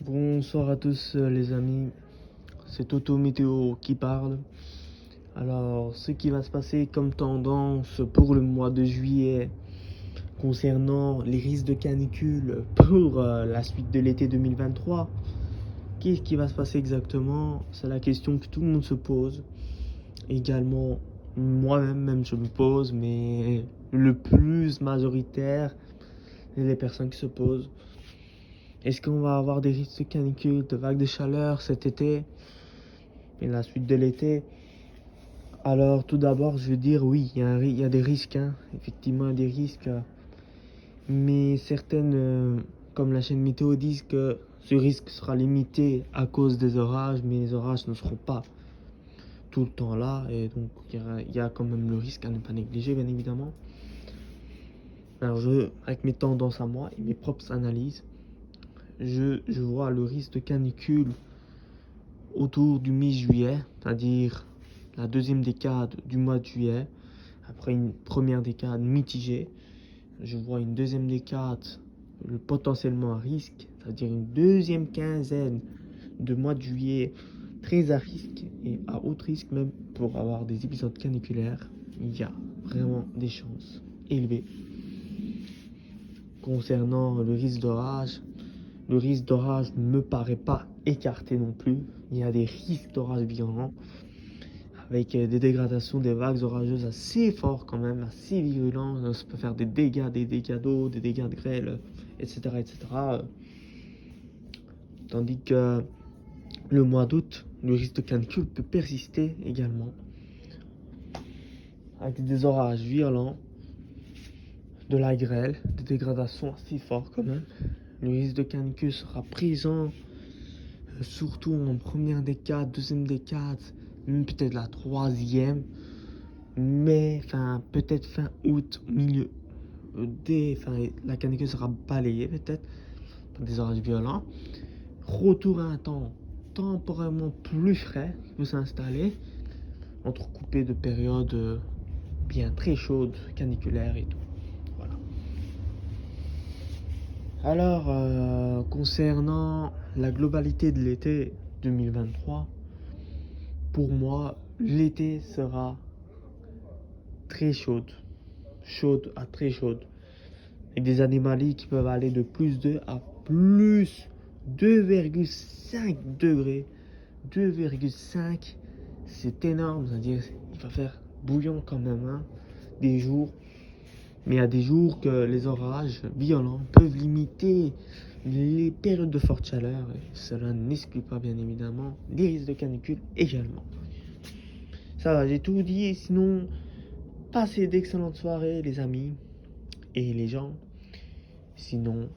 Bonsoir à tous les amis, c'est Toto Météo qui parle. Alors, ce qui va se passer comme tendance pour le mois de juillet concernant les risques de canicule pour la suite de l'été 2023, qu'est-ce qui va se passer exactement? C'est la question que tout le monde se pose. Également, moi-même je me pose, mais le plus majoritaire, c'est les personnes qui se posent. Est-ce qu'on va avoir des risques de canicule, de vagues de chaleur cet été et la suite de l'été? Alors tout d'abord, je veux dire oui, il y a des risques, effectivement il y a des risques, mais certaines, comme la chaîne météo, disent que ce risque sera limité à cause des orages, mais les orages ne seront pas tout le temps là, et donc il y a quand même le risque à ne pas négliger, bien évidemment. Alors avec mes tendances à moi et mes propres analyses, je vois le risque de canicule autour du mi-juillet, c'est-à-dire la deuxième décade du mois de juillet, après une première décade mitigée. Je vois une deuxième décade potentiellement à risque, c'est-à-dire une deuxième quinzaine de mois de juillet très à risque et à haut risque même pour avoir des épisodes caniculaires. Il y a vraiment des chances élevées. Concernant le risque d'orage ne me paraît pas écarté non plus. Il y a des risques d'orage violents avec des dégradations des vagues orageuses assez fortes quand même, assez virulents. Ça peut faire des dégâts d'eau, des dégâts de grêle, etc. Tandis que le mois d'août, le risque de canicule peut persister également, avec des orages violents, de la grêle, des dégradations assez fortes quand même. Le risque de canicule sera présent surtout en première décade, deuxième décade, même peut-être la troisième, mais peut-être fin août, milieu, la canicule sera balayée peut-être par des orages violents. Retour à un temps temporairement plus frais qui peut s'installer, entrecoupé de périodes bien très chaudes, caniculaires et tout. Voilà. Alors, concernant la globalité de l'été 2023, pour moi, l'été sera très chaude à très chaude, avec des anomalies qui peuvent aller de plus 2 à plus 2,5 degrés. 2,5, c'est énorme, c'est-à-dire il va faire bouillant quand même, des jours. Mais il y a des jours que les orages violents peuvent limiter les périodes de forte chaleur. Et cela n'exclut pas bien évidemment les risques de canicule également. Ça va, j'ai tout dit. Sinon, passez d'excellentes soirées les amis et les gens. Sinon,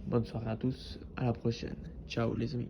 bonne soirée à tous. À la prochaine. Ciao les amis.